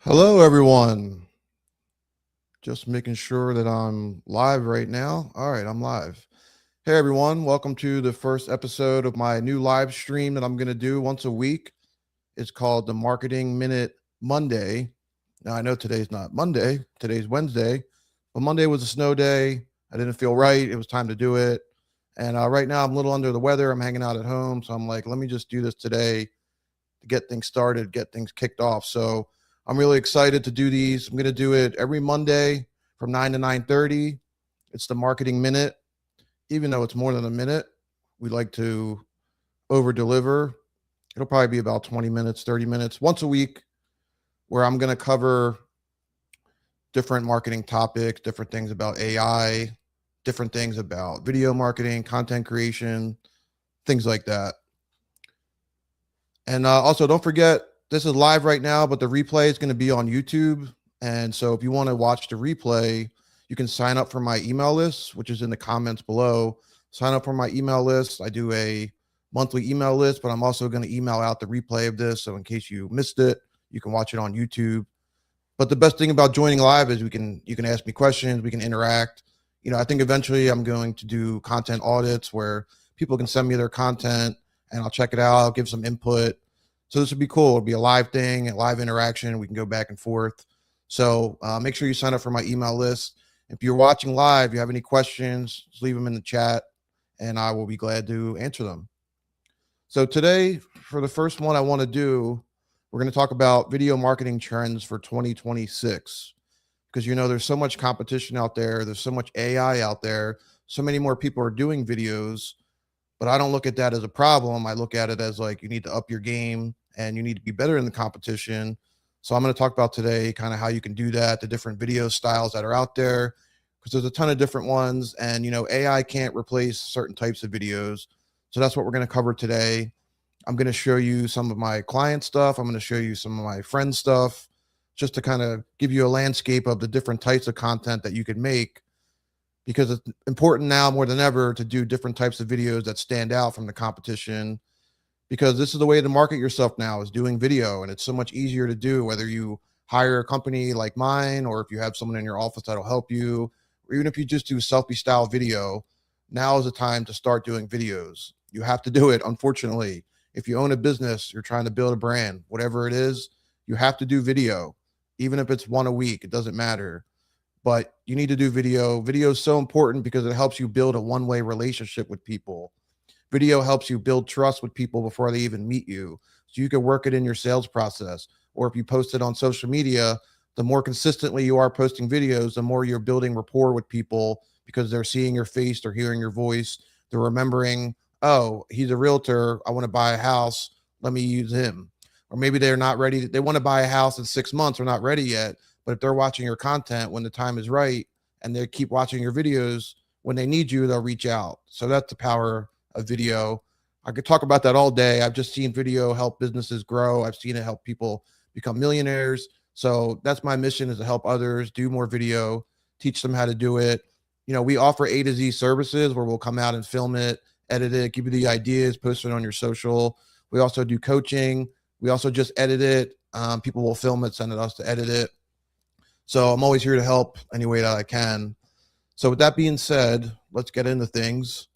Hello, everyone. Just making sure that I'm live right now. All right, I'm live. Hey, everyone. Welcome to the first episode of my new live stream that I'm going to do once a week. It's called the Marketing Minute Monday. Now, I know today's not Monday, today's Wednesday, but Monday was a snow day. I didn't feel right. It was time to do it. And right now, I'm a little under the weather. I'm hanging out at home. So I'm like, let me just do this today to get things started, get things kicked off. So I'm really excited to do these. I'm going to do it every Monday from 9 to 9:30. It's the Marketing Minute. Even though it's more than a minute, we like to over deliver. It'll probably be about 20 minutes, 30 minutes once a week, where I'm going to cover different marketing topics, different things about AI, different things about video marketing, content creation, things like that. And also, don't forget, this is live right now, but the replay is going to be on YouTube. And so if you want to watch the replay, you can sign up for my email list, which is in the comments below. Sign up for my email list. I do a monthly email list, but I'm also going to email out the replay of this. So in case you missed it, you can watch it on YouTube. But the best thing about joining live is you can ask me questions, we can interact. I think eventually I'm going to do content audits where people can send me their content and I'll check it out, I'll give some input. So this would be cool. It'll be a live thing, a live interaction. We can go back and forth. So make sure you sign up for my email list. If you're watching live, you have any questions, just leave them in the chat and I will be glad to answer them. So today, for the first one I want to do, we're going to talk about video marketing trends for 2026. Because, there's so much competition out there. There's so much AI out there. So many more people are doing videos. But I don't look at that as a problem. I look at it as like you need to up your game and you need to be better in the competition. So I'm going to talk about today kind of how you can do that, the different video styles that are out there, because there's a ton of different ones. And, AI can't replace certain types of videos. So that's what we're going to cover today. I'm going to show you some of my client stuff. I'm going to show you some of my friend stuff, just to kind of give you a landscape of the different types of content that you can make, because it's important now more than ever to do different types of videos that stand out from the competition, because this is the way to market yourself now, is doing video. And it's so much easier to do, whether you hire a company like mine, or if you have someone in your office that'll help you, or even if you just do selfie style video. Now is the time to start doing videos. You have to do it. Unfortunately, if you own a business, you're trying to build a brand, whatever it is, you have to do video. Even if it's one a week, it doesn't matter. But you need to do video. Video is so important because it helps you build a one-way relationship with people. Video helps you build trust with people before they even meet you. So you can work it in your sales process. Or if you post it on social media, the more consistently you are posting videos, the more you're building rapport with people, because they're seeing your face, they're hearing your voice, they're remembering, oh, he's a realtor, I want to buy a house, let me use him. Or maybe they're not ready. They want to buy a house in 6 months, they're not ready yet. But if they're watching your content when the time is right and they keep watching your videos, when they need you, they'll reach out. So that's the power of video. I could talk about that all day. I've just seen video help businesses grow. I've seen it help people become millionaires. So that's my mission, is to help others do more video, teach them how to do it. We offer A to Z services where we'll come out and film it, edit it, give you the ideas, post it on your social. We also do coaching. We also just edit it. People will film it, send it us to edit it. So I'm always here to help any way that I can. So with that being said, let's get into things.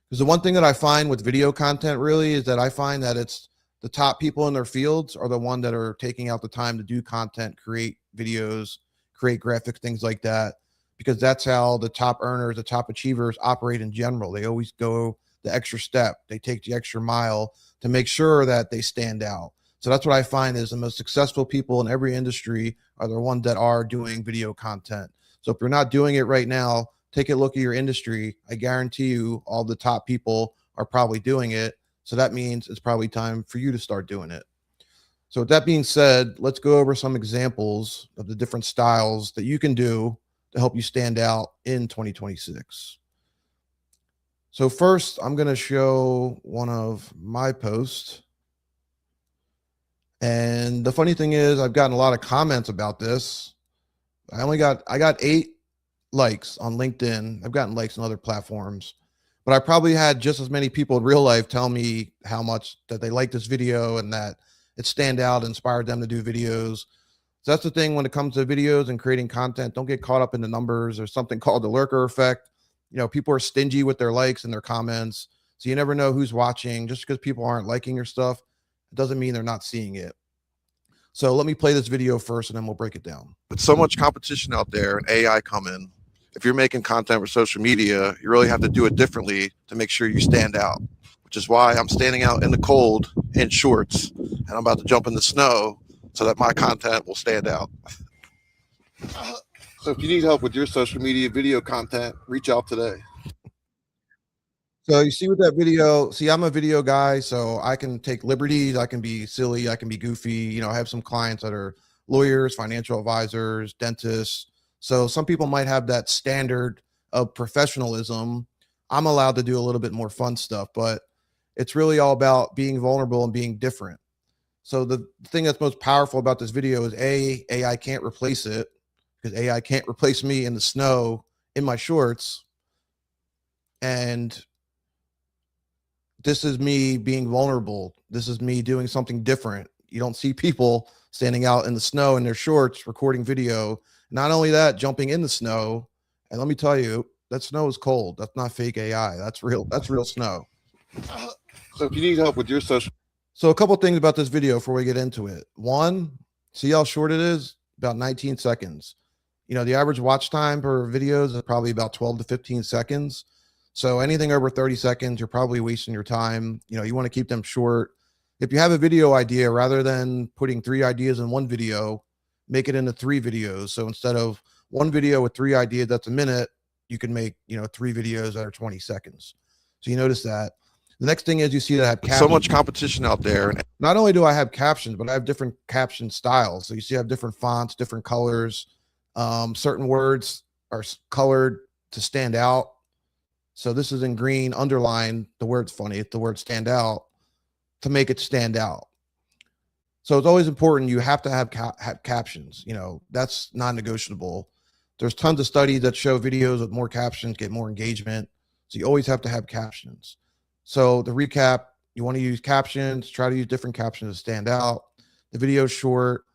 Because the one thing that I find with video content really is that I find that it's the top people in their fields are the one that are taking out the time to do content, create videos, create graphics, things like that. Because that's how the top earners, the top achievers operate in general. They always go the extra step. They take the extra mile to make sure that they stand out. So that's what I find is the most successful people in every industry are the ones that are doing video content. So if you're not doing it right now, take a look at your industry. I guarantee you all the top people are probably doing it. So that means it's probably time for you to start doing it. So with that being said, let's go over some examples of the different styles that you can do to help you stand out in 2026. So first, I'm going to show one of my posts. And the funny thing is, I've gotten a lot of comments about this. I got 8 likes on LinkedIn. I've gotten likes on other platforms, but I probably had just as many people in real life tell me how much that they like this video and that it stand out, inspired them to do videos. So that's the thing when it comes to videos and creating content. Don't get caught up in the numbers. There's something called the lurker effect. You know, people are stingy with their likes and their comments. So you never know who's watching. Just because people aren't liking your stuff, it doesn't mean they're not seeing it. So let me play this video first and then we'll break it down. With so much competition out there and AI coming, if you're making content for social media, you really have to do it differently to make sure you stand out, which is why I'm standing out in the cold in shorts and I'm about to jump in the snow so that my content will stand out. So if you need help with your social media video content, reach out today. So you see with that video, see, I'm a video guy, so I can take liberties. I can be silly. I can be goofy. You know, I have some clients that are lawyers, financial advisors, dentists. So some people might have that standard of professionalism. I'm allowed to do a little bit more fun stuff, but it's really all about being vulnerable and being different. So the thing that's most powerful about this video is AI can't replace it because AI can't replace me in the snow in my shorts. And this is me being vulnerable. This is me doing something different. You don't see people standing out in the snow in their shorts recording video. Not only that, jumping in the snow. And let me tell you, that snow is cold. That's not fake AI. That's real. That's real snow. So if you need help with your social. So a couple things about this video before we get into it. One, see how short it is? About 19 seconds. You know, the average watch time per videos is probably about 12 to 15 seconds. So anything over 30 seconds, you're probably wasting your time. You know, you want to keep them short. If you have a video idea, rather than putting 3 ideas in one video, make it into 3 videos. So instead of one video with 3 ideas, that's a minute, you can make, you know, 3 videos that are 20 seconds. So you notice that. The next thing is you see that I have captions. So much competition out there. Not only do I have captions, but I have different caption styles. So you see I have different fonts, different colors. Certain words are colored to stand out. So this is in green, underline, the word's funny, the word stand out, to make it stand out. So it's always important, you have to have captions, you know, that's non-negotiable. There's tons of studies that show videos with more captions get more engagement. So you always have to have captions. So the recap, you want to use captions, try to use different captions to stand out. The video's short.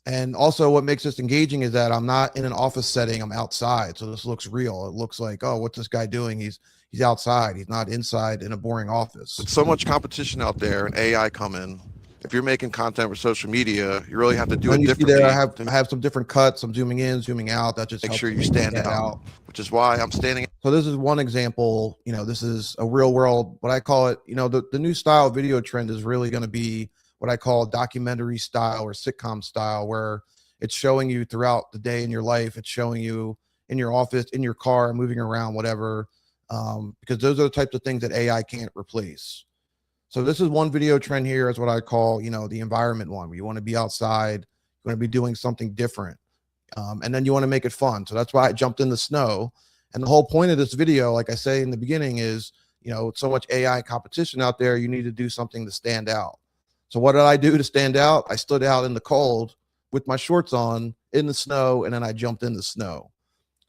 And also what makes this engaging is that I'm not in an office setting, I'm outside. So this looks real. It looks like, oh, what's this guy doing? He's outside. He's not inside in a boring office. With so much competition out there and AI coming, if you're making content for social media, you really have to do it differently. There, I have some different cuts. I'm zooming in, zooming out. That just make sure you stand out, which is why I'm standing. So this is one example. You know, this is a real world, what I call it, you know, the new style video trend is really going to be what I call documentary style or sitcom style, where it's showing you throughout the day in your life. It's showing you in your office, in your car, moving around, whatever, because those are the types of things that AI can't replace. So this is one video trend here is what I call, you know, the environment one, where you want to be outside, you want to be doing something different. And then you want to make it fun. So that's why I jumped in the snow. And the whole point of this video, like I say in the beginning, is, you know, so much AI competition out there, you need to do something to stand out. So what did I do to stand out? I stood out in the cold with my shorts on in the snow, and then I jumped in the snow.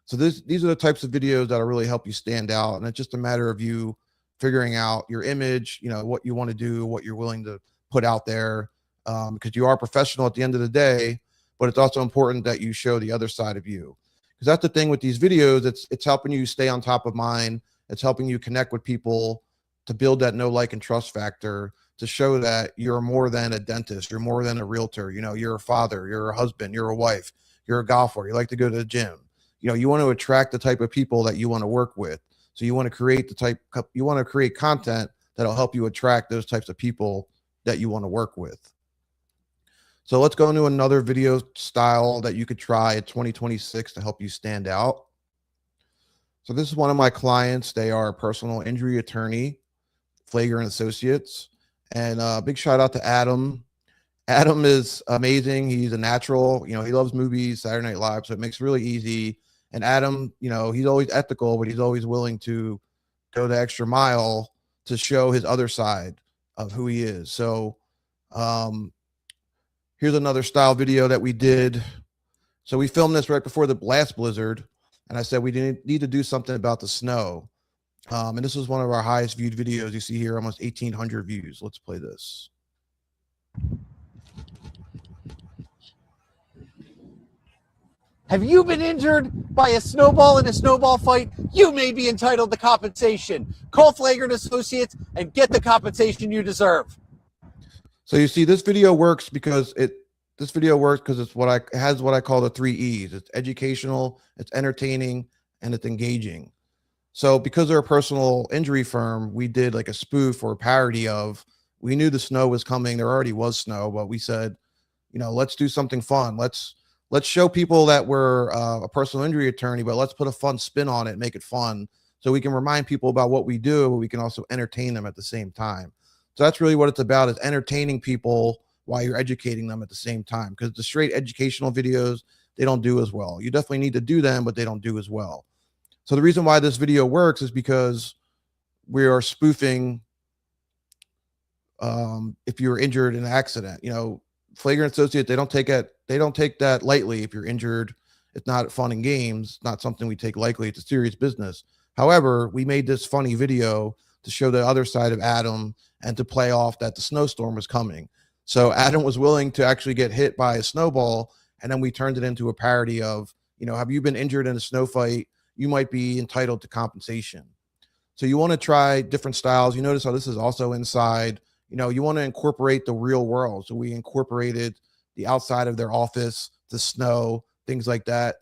So these are the types of videos that'll really help you stand out. And it's just a matter of you figuring out your image, you know, what you want to do, what you're willing to put out there, because you are professional at the end of the day, but it's also important that you show the other side of you. Because that's the thing with these videos, it's helping you stay on top of mind. It's helping you connect with people to build that know, like, and trust factor, to show that you're more than a dentist, you're more than a realtor, you know, you're a father, you're a husband, you're a wife, you're a golfer, you like to go to the gym. You know, you want to attract the type of people that you want to work with. So you want to create you want to create content that'll help you attract those types of people that you want to work with. So let's go into another video style that you could try at 2026 to help you stand out. So this is one of my clients. They are a personal injury attorney, Flager and Associates. And big shout out to Adam. Adam is amazing. He's a natural, you know, he loves movies, Saturday Night Live, so it makes it really easy. And Adam, you know, he's always ethical, but he's always willing to go the extra mile to show his other side of who he is. So here's another style video that we did. So we filmed this right before the last blizzard, and I said we need to do something about the snow. And this was one of our highest viewed videos. You see here, almost 1,800 views. Let's play this. Have you been injured by a snowball in a snowball fight? You may be entitled to compensation. Call Flagrant Associates and get the compensation you deserve. So you see, this video works because it's it has what I call the 3 E's. It's educational, it's entertaining, and it's engaging. So because they're a personal injury firm, we did like a spoof or a parody of, we knew the snow was coming. There already was snow, but we said, let's do something fun. Let's show people that we're a personal injury attorney, but let's put a fun spin on it, make it fun, so we can remind people about what we do, but we can also entertain them at the same time. So that's really what it's about, is entertaining people while you're educating them at the same time. Because the straight educational videos, they don't do as well. You definitely need to do them, but they don't do as well. So the reason why this video works is because we are spoofing if you're injured in an accident. Flagrant Associate, they don't take that lightly. If you're injured, it's not fun and games, not something we take lightly. It's a serious business. However, we made this funny video to show the other side of Adam and to play off that the snowstorm was coming. So Adam was willing to actually get hit by a snowball, and then we turned it into a parody of, have you been injured in a snow fight? You might be entitled to compensation. So you want to try different styles. You notice how this is also inside. You want to incorporate the real world. So we incorporated the outside of their office, the snow, things like that.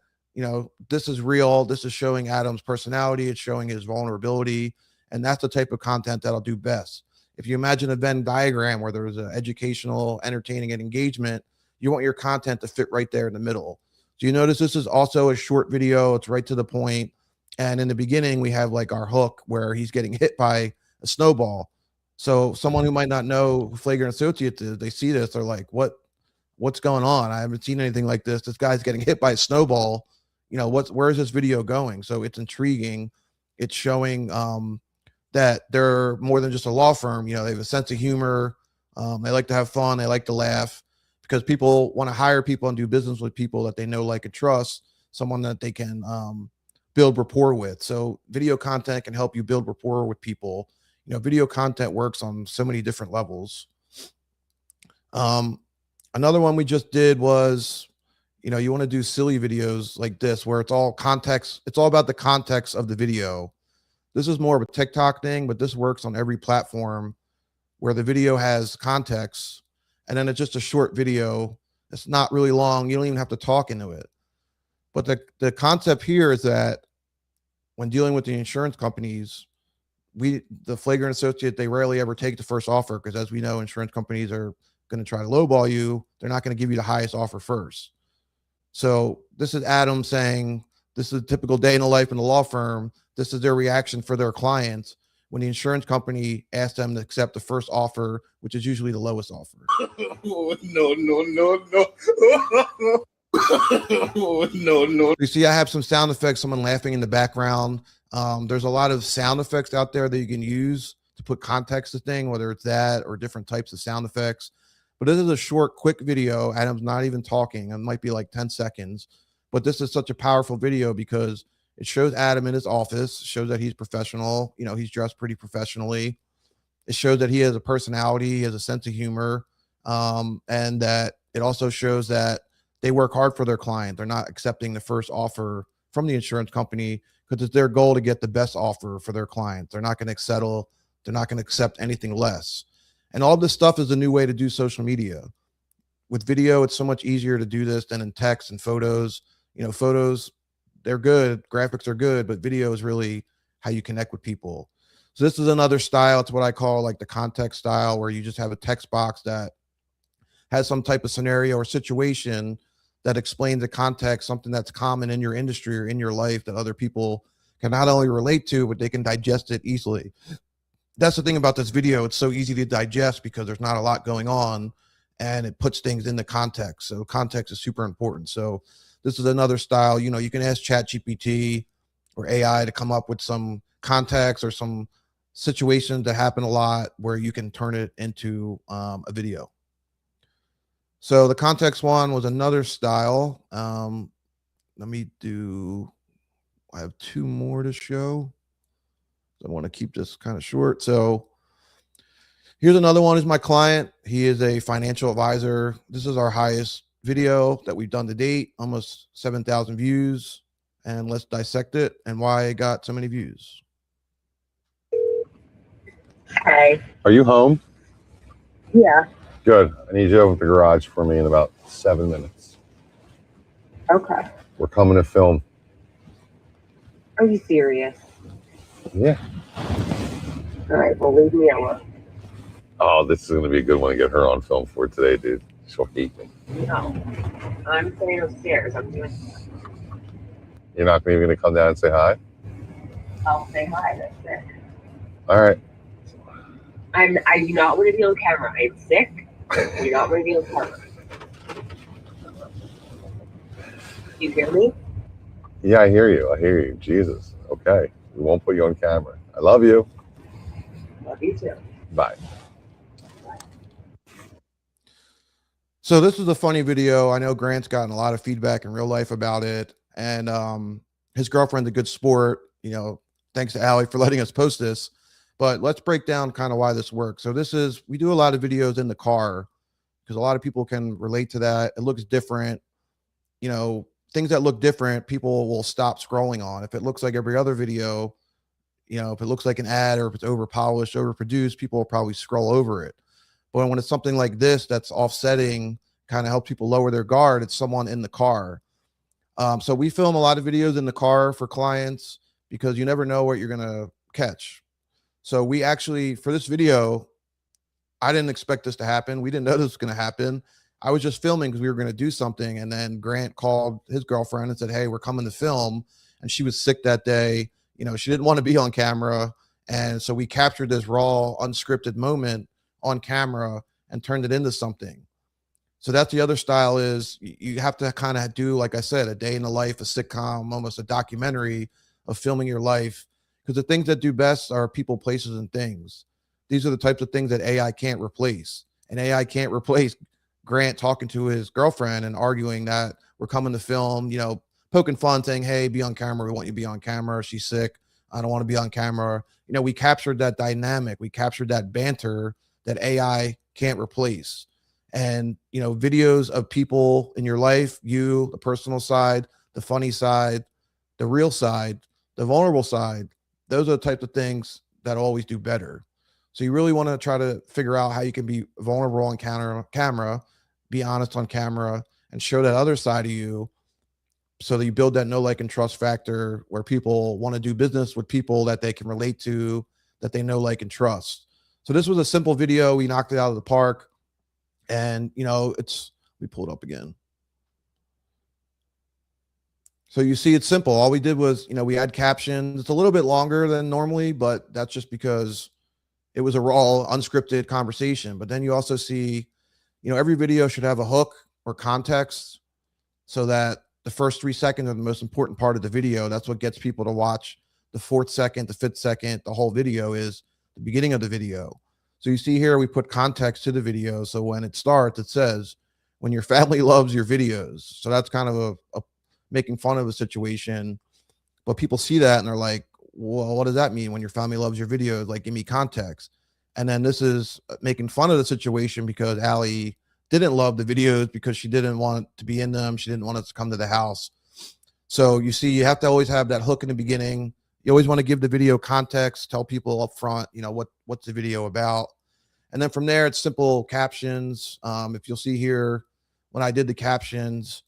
This is real. This is showing Adam's personality. It's showing his vulnerability. And that's the type of content that'll do best. If you imagine a Venn diagram where there's an educational, entertaining, and engagement, you want your content to fit right there in the middle. So you notice this is also a short video. It's right to the point. And in the beginning, we have like our hook where he's getting hit by a snowball. So someone who might not know who Flagrant Associates is, they see this, they're like, what's going on? I haven't seen anything like this. This guy's getting hit by a snowball. Where's this video going? So it's intriguing. It's showing that they're more than just a law firm. They have a sense of humor. They like to have fun. They like to laugh, because people want to hire people and do business with people that they know, like, and trust, someone that they can build rapport with. So video content can help you build rapport with people. Video content works on so many different levels. Another one we just did was, you want to do silly videos like this, where it's all context. It's all about the context of the video. This is more of a TikTok thing, but this works on every platform where the video has context, and then it's just a short video. It's not really long. You don't even have to talk into it. But the concept here is that when dealing with the insurance companies, the Flagrant Associate, they rarely ever take the first offer, because, as we know, insurance companies are going to try to lowball you. They're not going to give you the highest offer first. So this is Adam saying, this is a typical day in the life in the law firm. This is their reaction for their clients when the insurance company asks them to accept the first offer, which is usually the lowest offer. Oh, no. No. You see, I have some sound effects, someone laughing in the background. There's a lot of sound effects out there that you can use to put context to thing, whether it's that or different types of sound effects. But this is a short, quick video. Adam's not even talking. It might be like 10 seconds. But this is such a powerful video because it shows Adam in his office, shows that he's professional. He's dressed pretty professionally. It shows that he has a personality, he has a sense of humor, and that it also shows that they work hard for their client. They're not accepting the first offer from the insurance company because it's their goal to get the best offer for their client. They're not going to settle. They're not going to accept anything less. And all this stuff is a new way to do social media. With video, it's so much easier to do this than in text and photos. Photos, they're good. Graphics are good, but video is really how you connect with people. So this is another style. It's what I call like the context style, where you just have a text box that has some type of scenario or situation that explains the context, something that's common in your industry or in your life that other people can not only relate to, but they can digest it easily. That's the thing about this video. It's so easy to digest because there's not a lot going on, and it puts things in the context. So context is super important. So this is another style. You can ask ChatGPT or AI to come up with some context or some situations that happen a lot where you can turn it into a video. So the context one was another style. Let me do, I have two more to show. I want to keep this kind of short. So here's another one. Is my client. He is a financial advisor. This is our highest video that we've done to date, almost 7,000 views. And let's dissect it and why it got so many views. Hey. Are you home? Yeah. Good. I need you over at the garage for me in about 7 minutes. Okay. We're coming to film. Are you serious? Yeah. All right. Well, leave me alone. Oh, this is going to be a good one to get her on film for today, dude. She'll hate me. No. I'm sitting upstairs. I'm doing. You're not even going to come down and say hi? I'll say hi. That's it. All right. I do not want to be on camera. I'm sick. I do not want to be on camera. You hear me? Yeah, I hear you. I hear you. Jesus. Okay. We won't put you on camera. I love you. Love you too. Bye. So this is a funny video. I know Grant's gotten a lot of feedback in real life about it. And his girlfriend's a good sport. You know, thanks to Allie for letting us post this. But let's break down kind of why this works. So we do a lot of videos in the car because a lot of people can relate to that. It looks different. You know, things that look different, people will stop scrolling on. If it looks like every other video, you know, if it looks like an ad or if it's over polished, overproduced, people will probably scroll over it. But when it's something like this, that's offsetting, kind of helps people lower their guard, it's someone in the car. So we film a lot of videos in the car for clients because you never know what you're going to catch. So we actually, for this video, I didn't expect this to happen. We didn't know this was going to happen. I was just filming because we were going to do something. And then Grant called his girlfriend and said, hey, we're coming to film. And she was sick that day. You know, she didn't want to be on camera. And so we captured this raw, unscripted moment on camera and turned it into something. So that's the other style is you have to kind of do, like I said, a day in the life, a sitcom, almost a documentary of filming your life. Because the things that do best are people, places, and things. These are the types of things that AI can't replace. And AI can't replace Grant talking to his girlfriend and arguing that we're coming to film, you know, poking fun, saying, hey, be on camera. We want you to be on camera. She's sick. I don't want to be on camera. You know, we captured that dynamic. We captured that banter that AI can't replace. And, you know, videos of people in your life, you, the personal side, the funny side, the real side, the vulnerable side, those are the types of things that always do better. So you really want to try to figure out how you can be vulnerable on camera, be honest on camera, and show that other side of you so that you build that know, like, and trust factor where people want to do business with people that they can relate to, that they know, like, and trust. So this was a simple video. We knocked it out of the park. And, you know, we pull it up again. So you see, it's simple. All we did was, you know, we had captions. It's a little bit longer than normally, but that's just because it was a raw, unscripted conversation. But then you also see, you know, every video should have a hook or context so that the first 3 seconds are the most important part of the video. That's what gets people to watch the 4th second, the 5th second, the whole video is the beginning of the video. So you see here, we put context to the video. So when it starts, it says, when your family loves your videos. So that's kind of a making fun of a situation, but people see that and they're like, well, what does that mean when your family loves your videos? Like, give me context. And then this is making fun of the situation because Allie didn't love the videos because she didn't want to be in them. She didn't want us to come to the house. So you see, you have to always have that hook in the beginning. You always want to give the video context, tell people up front, you know, what's the video about. And then from there, it's simple captions. If you'll see here, when I did the captions,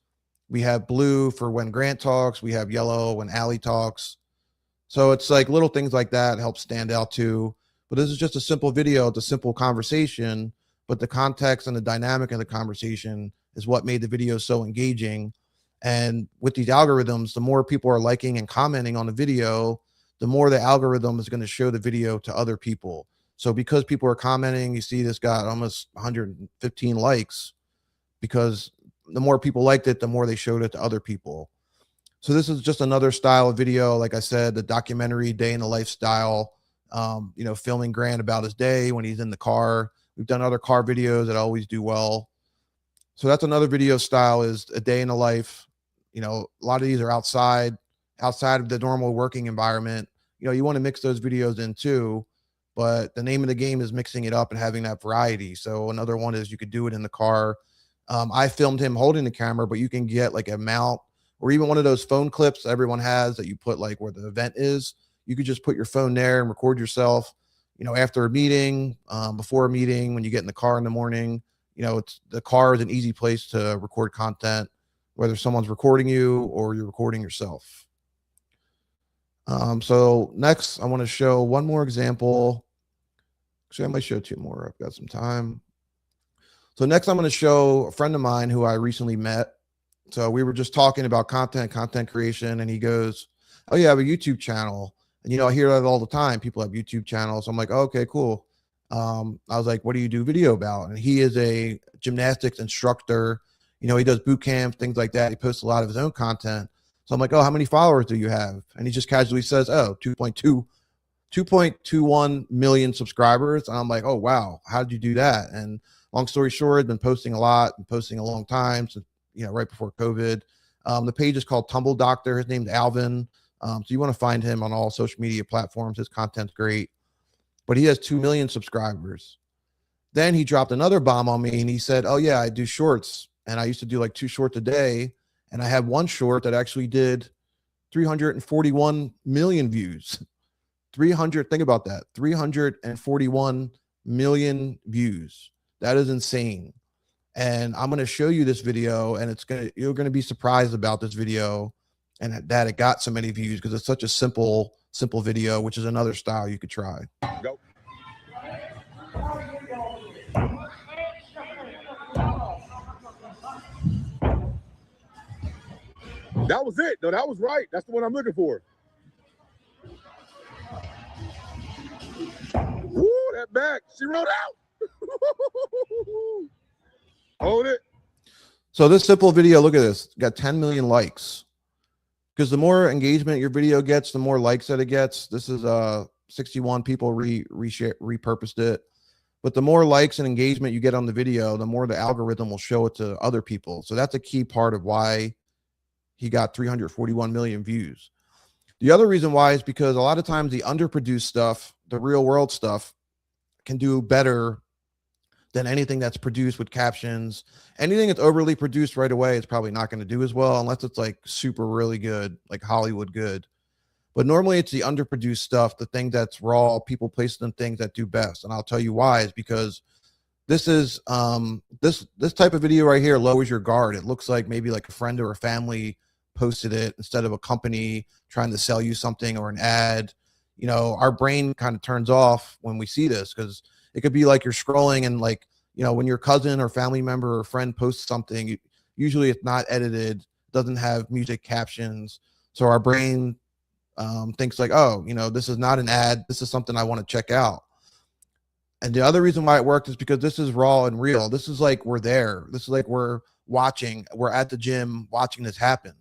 we have blue for when Grant talks. We have yellow when Allie talks. So it's like little things like that help stand out too. But this is just a simple video. It's a simple conversation, but the context and the dynamic of the conversation is what made the video so engaging. And with these algorithms, the more people are liking and commenting on the video, the more the algorithm is going to show the video to other people. So because people are commenting, you see this got almost 115 likes because the more people liked it, the more they showed it to other people. So this is just another style of video. Like I said, the documentary day in the lifestyle, you know, filming Grant about his day when he's in the car. We've done other car videos that always do well. So that's another video style, is a day in the life. You know, a lot of these are outside of the normal working environment. You know, you want to mix those videos in too, but the name of the game is mixing it up and having that variety. So another one is you could do it in the car. I filmed him holding the camera, but you can get like a mount or even one of those phone clips that everyone has that you put like where the event is. You could just put your phone there and record yourself, after a meeting, before a meeting, when you get in the car in the morning. It's the car is an easy place to record content, whether someone's recording you or you're recording yourself. So next, I want to show one more example. Actually, I might show two more. I've got some time. So next, I'm going to show a friend of mine who I recently met. So we were just talking about content creation, and he goes, "Oh, you have a YouTube channel." And, I hear that all the time. People have YouTube channels. I'm like, oh, okay, cool. I was like, what do you do video about? And he is a gymnastics instructor. He does boot camps, things like that. He posts a lot of his own content. So I'm like, oh, how many followers do you have? And he just casually says, oh, 2.21 million subscribers. And I'm like, oh, wow, how did you do that? And long story short, I've been posting a lot, been posting a long time since, right before COVID. The page is called Tumble Doctor. His name's Alvin. So you want to find him on all social media platforms. His content's great, but he has 2 million subscribers. Then he dropped another bomb on me and he said, oh yeah, I do shorts. And I used to do like 2 shorts a day. And I had one short that actually did 341 million views. Think about that. 341 million views. That is insane. And I'm going to show you this video, and you're going to be surprised about this video and that it got so many views because it's such a simple video, which is another style you could try. Go. That was it. No, that was right. That's the one I'm looking for. Woo, that back. She rolled out. Hold it. So this simple video, look at this, got 10 million likes. Because the more engagement your video gets, the more likes that it gets. This is 61 people repurposed it. But the more likes and engagement you get on the video, the more the algorithm will show it to other people. So that's a key part of why he got 341 million views. The other reason why is because a lot of times the underproduced stuff, the real world stuff, can do better than anything that's produced with captions. Anything that's overly produced right away is probably not going to do as well unless it's like super really good, like Hollywood good. But normally it's the underproduced stuff, the thing that's raw, people placing things that do best. And I'll tell you why is because this is this type of video right here lowers your guard. It looks like maybe like a friend or a family posted it instead of a company trying to sell you something or an ad. Our brain kind of turns off when we see this because it could be like you're scrolling and like, when your cousin or family member or friend posts something, usually it's not edited, doesn't have music captions. So our brain thinks like, oh, this is not an ad. This is something I want to check out. And the other reason why it worked is because this is raw and real. This is like we're there. This is like we're at the gym watching this happen.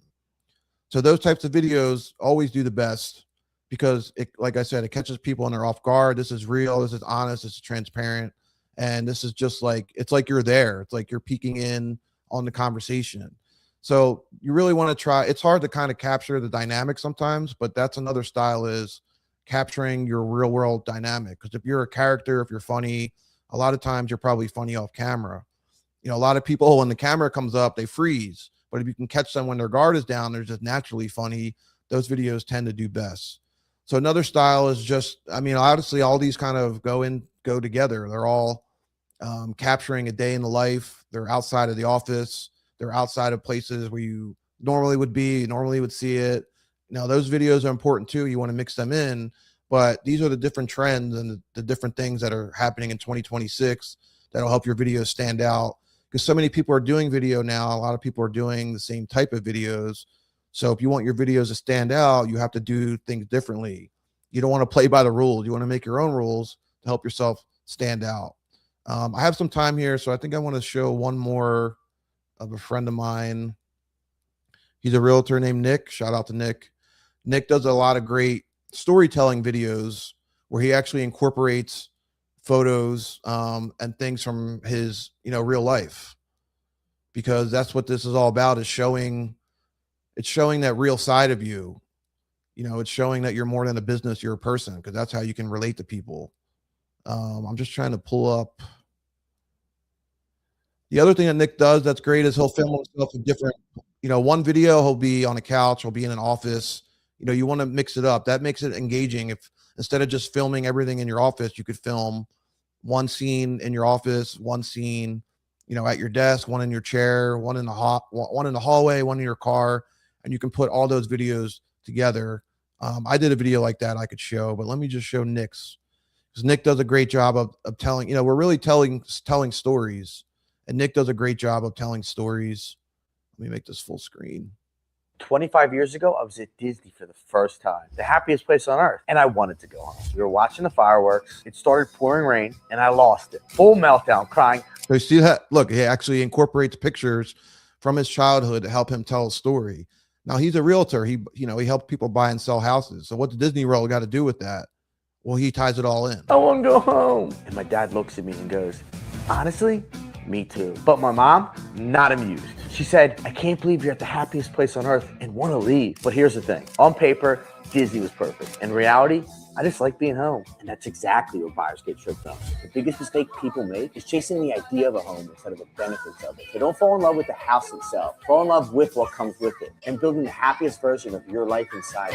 So those types of videos always do the best because it, like I said, it catches people and they're off guard. This is real. This is honest. This is transparent. And this is just like, it's like you're there. It's like you're peeking in on the conversation. So you really want to try. It's hard to kind of capture the dynamic sometimes, but that's another style is capturing your real world dynamic. Because if you're a character, if you're funny, a lot of times you're probably funny off camera. A lot of people, when the camera comes up, they freeze. But if you can catch them when their guard is down, they're just naturally funny. Those videos tend to do best. So another style is just, obviously all these kind of go together. They're all capturing a day in the life. They're outside of the office. They're outside of places where you normally would see it. Those videos are important too. You want to mix them in, but these are the different trends and the different things that are happening in 2026 that'll help your videos stand out. Because so many people are doing video now. A lot of people are doing the same type of videos. So if you want your videos to stand out, you have to do things differently. You don't want to play by the rules. You want to make your own rules to help yourself stand out. I have some time here, so I think I want to show one more of a friend of mine. He's a realtor named Nick. Shout out to Nick. Nick does a lot of great storytelling videos where he actually incorporates photos and things from his real life, because that's what this is all about, is showing that real side of you. It's showing that you're more than a business, you're a person, because that's how you can relate to people. I'm just trying to pull up The other thing that Nick does that's great is he'll film himself in different, one video he'll be on a couch, he'll be in an office. You want to mix it up. That makes it engaging. If instead of just filming everything in your office, you could film one scene in your office, one scene, at your desk, one in your chair, one in the hallway, one in your car, and you can put all those videos together. I did a video like that I could show, but let me just show Nick's, because Nick does a great job of telling, we're really telling stories, and Nick does a great job of telling stories. Let me make this full screen. 25 years ago, I was at Disney for the first time, the happiest place on earth, and I wanted to go home. We were watching the fireworks. It started pouring rain, and I lost it. Full meltdown, crying. So you see that? Look, he actually incorporates pictures from his childhood to help him tell a story. Now he's a realtor. He helps people buy and sell houses. So what the Disney World got to do with that? Well, he ties it all in. I want to go home. And my dad looks at me and goes, honestly, me too. But my mom, not amused. She said, I can't believe you're at the happiest place on earth and want to leave. But here's the thing. On paper, Disney was perfect. In reality, I just like being home. And that's exactly what buyers get tricked on. The biggest mistake people make is chasing the idea of a home instead of the benefits of it. So don't fall in love with the house itself. Fall in love with what comes with it and building the happiest version of your life inside.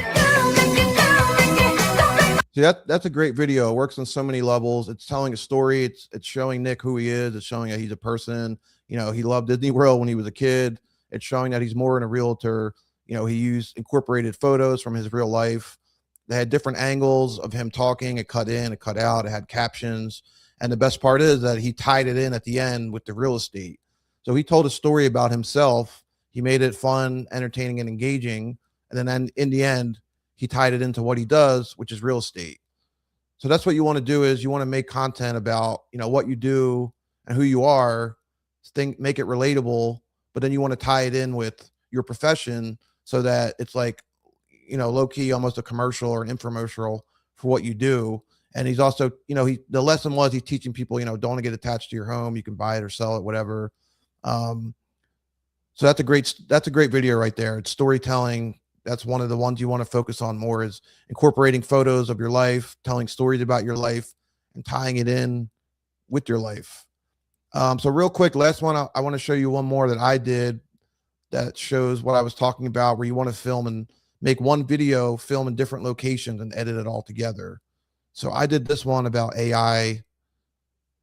See, that's a great video. It works on so many levels. It's telling a story. It's showing Nick who he is. It's showing that he's a person. He loved Disney World when he was a kid. It's showing that he's more than a realtor. He used incorporated photos from his real life. They had different angles of him talking. It cut in, it cut out. It had captions. And the best part is that he tied it in at the end with the real estate. So he told a story about himself. He made it fun, entertaining, and engaging. And then in the end, he tied it into what he does, which is real estate. So that's what you want to do, is you want to make content about, what you do and who you are, make it relatable, but then you want to tie it in with your profession so that it's like, low key, almost a commercial or an infomercial for what you do. And he's also, the lesson was he's teaching people, don't want to get attached to your home. You can buy it or sell it, whatever. So that's a great video right there. It's storytelling. That's one of the ones you want to focus on more, is incorporating photos of your life, telling stories about your life, and tying it in with your life. So real quick, last one, I want to show you one more that I did that shows what I was talking about, where you want to film and make one video, film in different locations, and edit it all together. So I did this one about AI,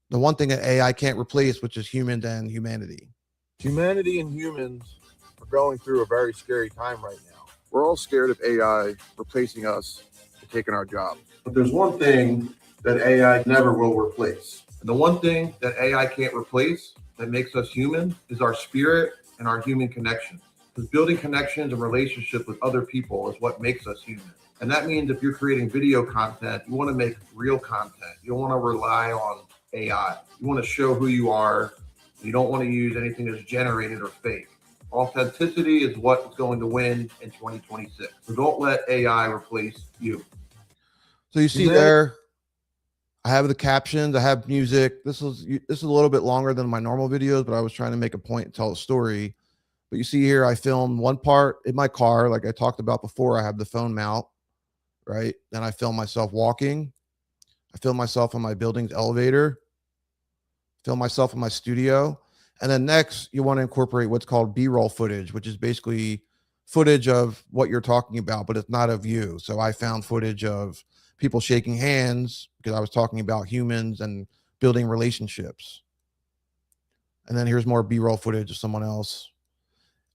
the one thing that AI can't replace, which is humans and humanity. Humanity and humans are going through a very scary time right now. We're all scared of AI replacing us and taking our job. But there's one thing that AI never will replace. And the one thing that AI can't replace that makes us human is our spirit and our human connection. Because building connections and relationships with other people is what makes us human. And that means if you're creating video content, you want to make real content. You don't want to rely on AI. You want to show who you are. You don't want to use anything that's generated or fake. Authenticity is what is going to win in 2026. So don't let AI replace you. So you see there, I have the captions, I have music. This is a little bit longer than my normal videos, but I was trying to make a point and tell a story. But you see here, I filmed one part in my car, like I talked about before. I have the phone mount, right? Then I film myself walking. I film myself on my building's elevator. Film myself in my studio. And then next, you want to incorporate what's called B-roll footage, which is basically footage of what you're talking about, but it's not of you. So I found footage of people shaking hands because I was talking about humans and building relationships. And then here's more B-roll footage of someone else.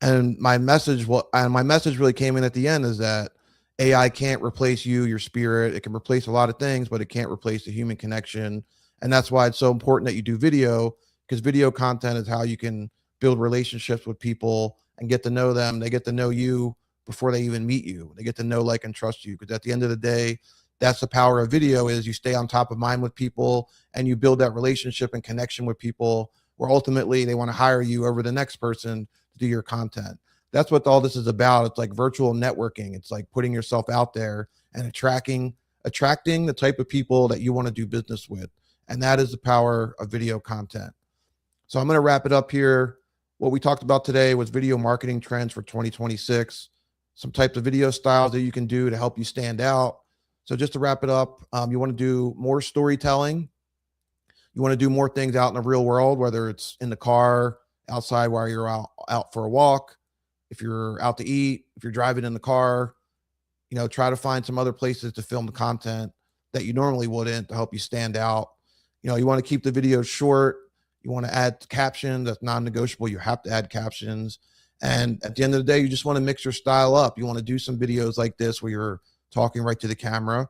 And my message really came in at the end, is that AI can't replace you, your spirit. It can replace a lot of things, but it can't replace the human connection. And that's why it's so important that you do video, because video content is how you can build relationships with people and get to know them. They get to know you before they even meet you. They get to know, like, and trust you. Because at the end of the day, that's the power of video, is you stay on top of mind with people and you build that relationship and connection with people, where ultimately they want to hire you over the next person to do your content. That's what all this is about. It's like virtual networking. It's like putting yourself out there and attracting the type of people that you want to do business with. And that is the power of video content. So I'm going to wrap it up here. What we talked about today was video marketing trends for 2026, some types of video styles that you can do to help you stand out. So just to wrap it up, you want to do more storytelling. You want to do more things out in the real world, whether it's in the car, outside while you're out for a walk, if you're out to eat, if you're driving in the car, you know, try to find some other places to film the content that you normally wouldn't to help you stand out. You know, you want to keep the videos short. You want to add captions. That's non-negotiable. You have to add captions. And at the end of the day, you just want to mix your style up. You want to do some videos like this where you're talking right to the camera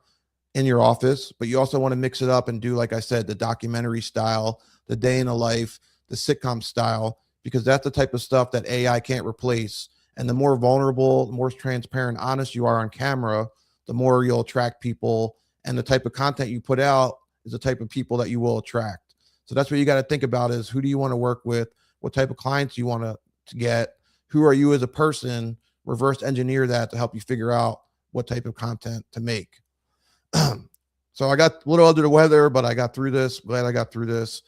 in your office, but you also want to mix it up and do, like I said, the documentary style, the day in the life, the sitcom style, because that's the type of stuff that AI can't replace. And the more vulnerable, the more transparent, honest you are on camera, the more you'll attract people. And the type of content you put out is the type of people that you will attract. So that's what you got to think about is who do you want to work with? What type of clients you want to get? Who are you as a person? Reverse engineer that to help you figure out what type of content to make. So I got a little under the weather, but I got through this. Glad I got through this.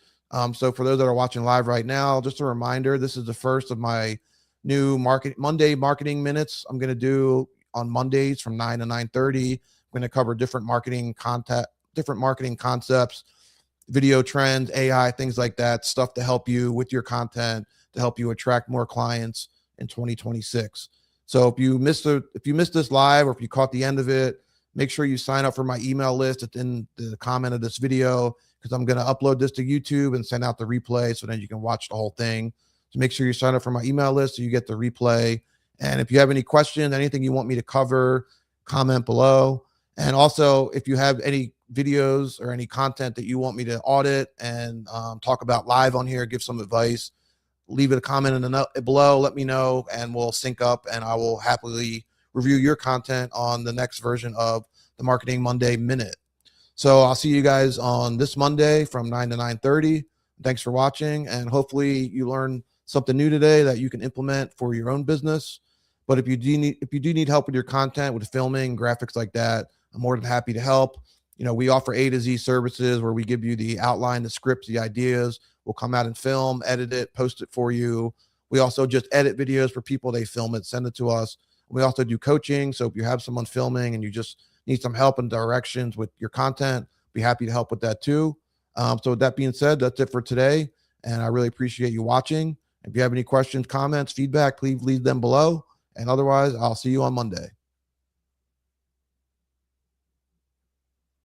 So for those that are watching live right now, just a reminder, this is the first of my new Monday marketing minutes. I'm going to do on Mondays from 9 to 9:30. I'm going to cover different marketing concepts, video trends, AI, things like that, stuff to help you with your content, to help you attract more clients in 2026. So if you missed this live, or if you caught the end of it, make sure you sign up for my email list. It's in the comment of this video, because I'm going to upload this to YouTube and send out the replay so then you can watch the whole thing. So make sure you sign up for my email list so you get the replay. And if you have any questions, anything you want me to cover, comment below. And also, if you have any videos or any content that you want me to audit and talk about live on here, give some advice, leave it a comment in the note below. Let me know, and we'll sync up, and I will happily review your content on the next version of the Marketing Monday Minute. So I'll see you guys on this Monday from 9 to 9:30. Thanks for watching, and hopefully you learned something new today that you can implement for your own business. But if you do need help with your content, with filming, graphics like that, I'm more than happy to help. You know, we offer A to Z services where we give you the outline, the scripts, the ideas. We'll come out and film, edit it, post it for you. We also just edit videos for people. They film it, send it to us. We also do coaching. So if you have someone filming and you just need some help and directions with your content, be happy to help with that too. So with that being said, that's it for today. And I really appreciate you watching. If you have any questions, comments, feedback, please leave them below. And otherwise, I'll see you on Monday.